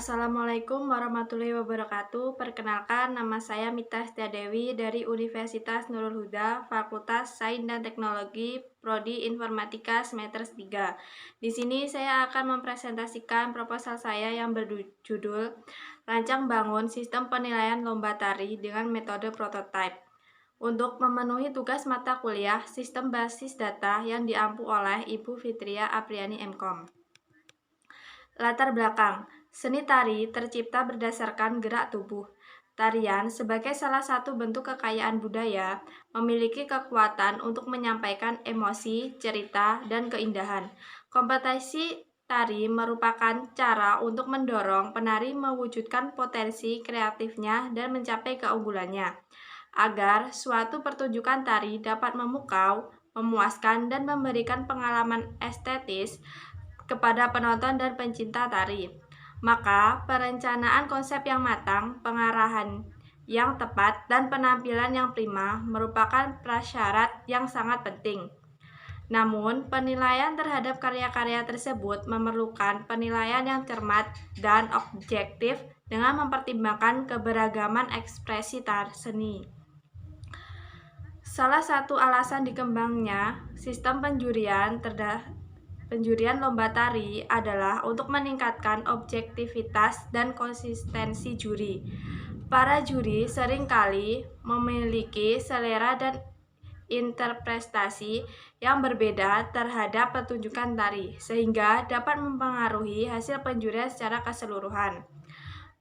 Assalamualaikum warahmatullahi wabarakatuh. Perkenalkan, nama saya Mita Setiadewi dari Universitas Nurul Huda, Fakultas Sains dan Teknologi, Prodi Informatika semester 3. Di sini saya akan mempresentasikan proposal saya yang berjudul Rancang Bangun Sistem Penilaian Lomba Tari dengan Metode Prototype. Untuk memenuhi tugas mata kuliah Sistem Basis Data yang diampu oleh Ibu Fitria Apriani MKom. Latar belakang, seni tari tercipta berdasarkan gerak tubuh. Tarian sebagai salah satu bentuk kekayaan budaya memiliki kekuatan untuk menyampaikan emosi, cerita, dan keindahan. Kompetisi tari merupakan cara untuk mendorong penari mewujudkan potensi kreatifnya dan mencapai keunggulannya, agar suatu pertunjukan tari dapat memukau, memuaskan, dan memberikan pengalaman estetis kepada penonton dan pencinta tari. Maka, perencanaan konsep yang matang, pengarahan yang tepat, dan penampilan yang prima merupakan prasyarat yang sangat penting. Namun, penilaian terhadap karya-karya tersebut memerlukan penilaian yang cermat dan objektif dengan mempertimbangkan keberagaman ekspresi seni. Salah satu alasan dikembangnya sistem penjurian lomba tari adalah untuk meningkatkan objektivitas dan konsistensi juri. Para juri seringkali memiliki selera dan interpretasi yang berbeda terhadap pertunjukan tari, sehingga dapat mempengaruhi hasil penjurian secara keseluruhan.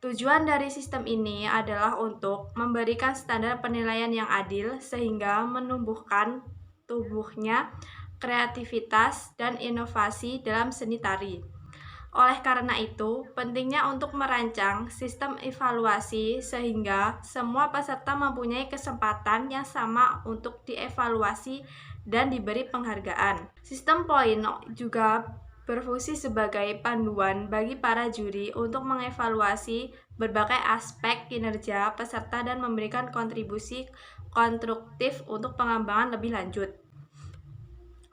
Tujuan dari sistem ini adalah untuk memberikan standar penilaian yang adil, sehingga menumbuhkan tumbuhnya kreativitas dan inovasi dalam seni tari. Oleh karena itu, pentingnya untuk merancang sistem evaluasi sehingga semua peserta mempunyai kesempatan yang sama untuk dievaluasi dan diberi penghargaan. Sistem poin juga berfungsi sebagai panduan bagi para juri untuk mengevaluasi berbagai aspek kinerja peserta dan memberikan kontribusi konstruktif untuk pengembangan lebih lanjut.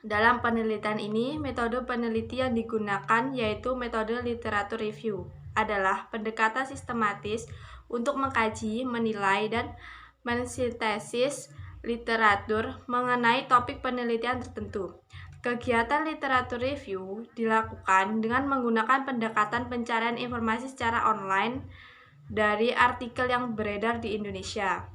Dalam penelitian ini, metode penelitian yang digunakan yaitu metode literatur review, adalah pendekatan sistematis untuk mengkaji, menilai, dan mensintesis literatur mengenai topik penelitian tertentu. Kegiatan literatur review dilakukan dengan menggunakan pendekatan pencarian informasi secara online dari artikel yang beredar di Indonesia.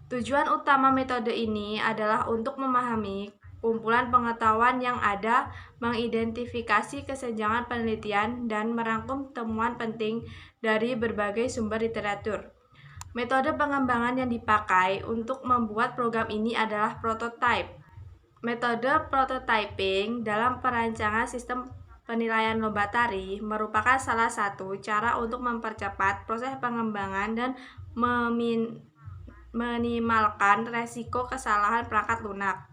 Tujuan utama metode ini adalah untuk memahami kumpulan pengetahuan yang ada, mengidentifikasi kesenjangan penelitian, dan merangkum temuan penting dari berbagai sumber literatur. Metode pengembangan yang dipakai untuk membuat program ini adalah prototype. Metode prototyping dalam perancangan sistem penilaian lomba tari merupakan salah satu cara untuk mempercepat proses pengembangan dan meminimalkan resiko kesalahan perangkat lunak.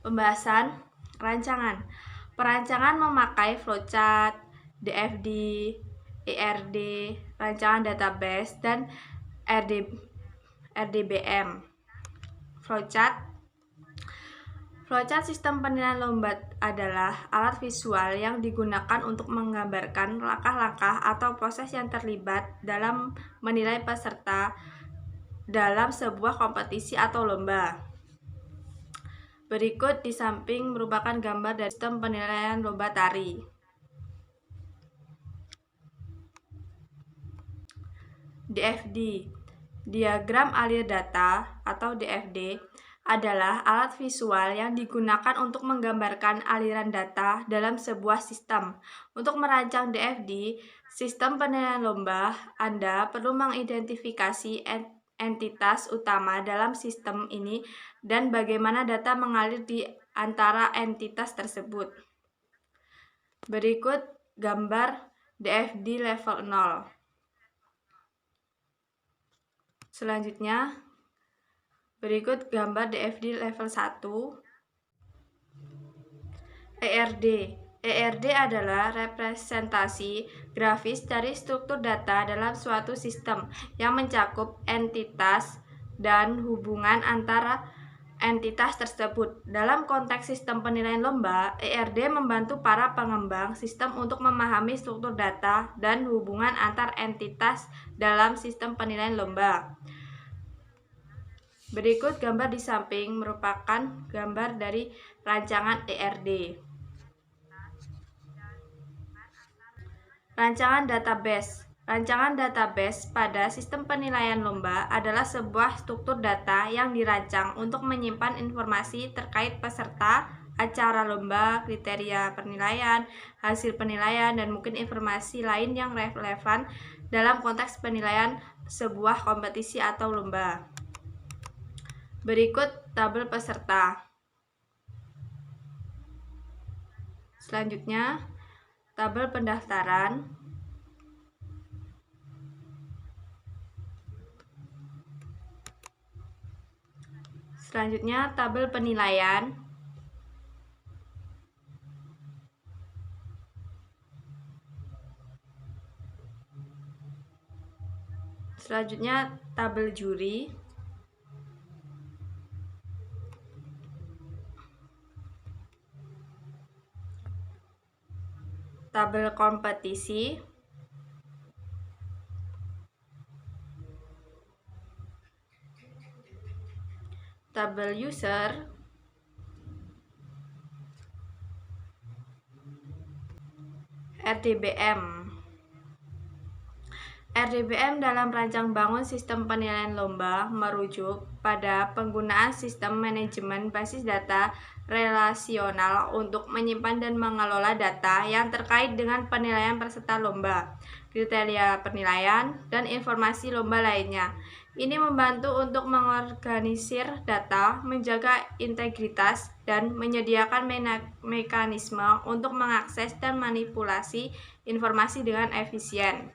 Pembahasan rancangan. Perancangan memakai flowchart, DFD, ERD, rancangan database, dan RDBM. Flowchart sistem penilaian lomba adalah alat visual yang digunakan untuk menggambarkan langkah-langkah atau proses yang terlibat dalam menilai peserta dalam sebuah kompetisi atau lomba. Berikut di samping merupakan gambar dari sistem penilaian lomba tari. DFD, diagram alir data atau DFD, adalah alat visual yang digunakan untuk menggambarkan aliran data dalam sebuah sistem. Untuk merancang DFD, sistem penilaian lomba, Anda perlu mengidentifikasi entitas utama dalam sistem ini dan bagaimana data mengalir di antara entitas tersebut. Berikut gambar DFD level 0. Selanjutnya, berikut gambar DFD level 1. ERD. ERD adalah representasi grafis dari struktur data dalam suatu sistem yang mencakup entitas dan hubungan antara entitas tersebut. Dalam konteks sistem penilaian lomba, ERD membantu para pengembang sistem untuk memahami struktur data dan hubungan antar entitas dalam sistem penilaian lomba. Berikut gambar di samping merupakan gambar dari rancangan ERD. Rancangan database. Rancangan database pada sistem penilaian lomba adalah sebuah struktur data yang dirancang untuk menyimpan informasi terkait peserta, acara lomba, kriteria penilaian, hasil penilaian, dan mungkin informasi lain yang relevan dalam konteks penilaian sebuah kompetisi atau lomba. Berikut tabel peserta. Selanjutnya, tabel pendaftaran. Selanjutnya, tabel penilaian. Selanjutnya, tabel juri. Tabel kompetisi. Tabel user. RDBM. RDBM dalam rancang bangun sistem penilaian lomba merujuk pada penggunaan sistem manajemen basis data relasional untuk menyimpan dan mengelola data yang terkait dengan penilaian peserta lomba, kriteria penilaian, dan informasi lomba lainnya. Ini membantu untuk mengorganisir data, menjaga integritas, dan menyediakan mekanisme untuk mengakses dan manipulasi informasi dengan efisien.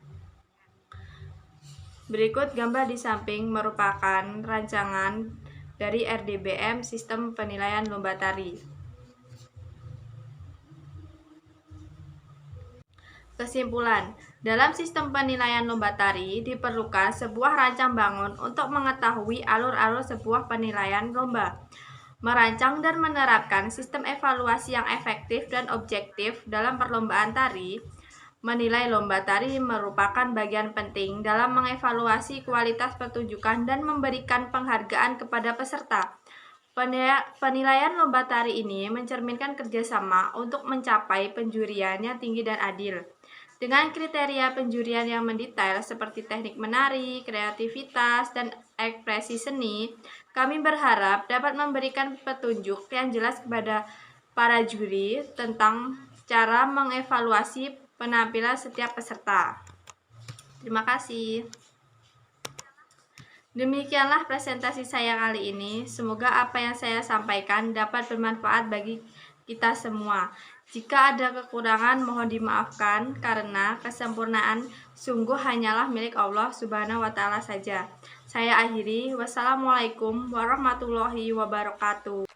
Berikut gambar di samping merupakan rancangan dari RDBM Sistem Penilaian Lomba Tari. Kesimpulan, dalam sistem penilaian lomba tari diperlukan sebuah rancang bangun untuk mengetahui alur-alur sebuah penilaian lomba, merancang dan menerapkan sistem evaluasi yang efektif dan objektif dalam perlombaan tari. Menilai lomba tari merupakan bagian penting dalam mengevaluasi kualitas pertunjukan dan memberikan penghargaan kepada peserta. Penilaian lomba tari ini mencerminkan kerjasama untuk mencapai penjuriannya tinggi dan adil. Dengan kriteria penjurian yang mendetail seperti teknik menari, kreativitas, dan ekspresi seni, kami berharap dapat memberikan petunjuk yang jelas kepada para juri tentang cara mengevaluasi penampilan setiap peserta. Terima kasih. Demikianlah presentasi saya kali ini. Semoga apa yang saya sampaikan dapat bermanfaat bagi kita semua. Jika ada kekurangan mohon dimaafkan karena kesempurnaan sungguh hanyalah milik Allah Subhanahu wa Ta'ala saja. Saya akhiri. Wassalamualaikum warahmatullahi wabarakatuh.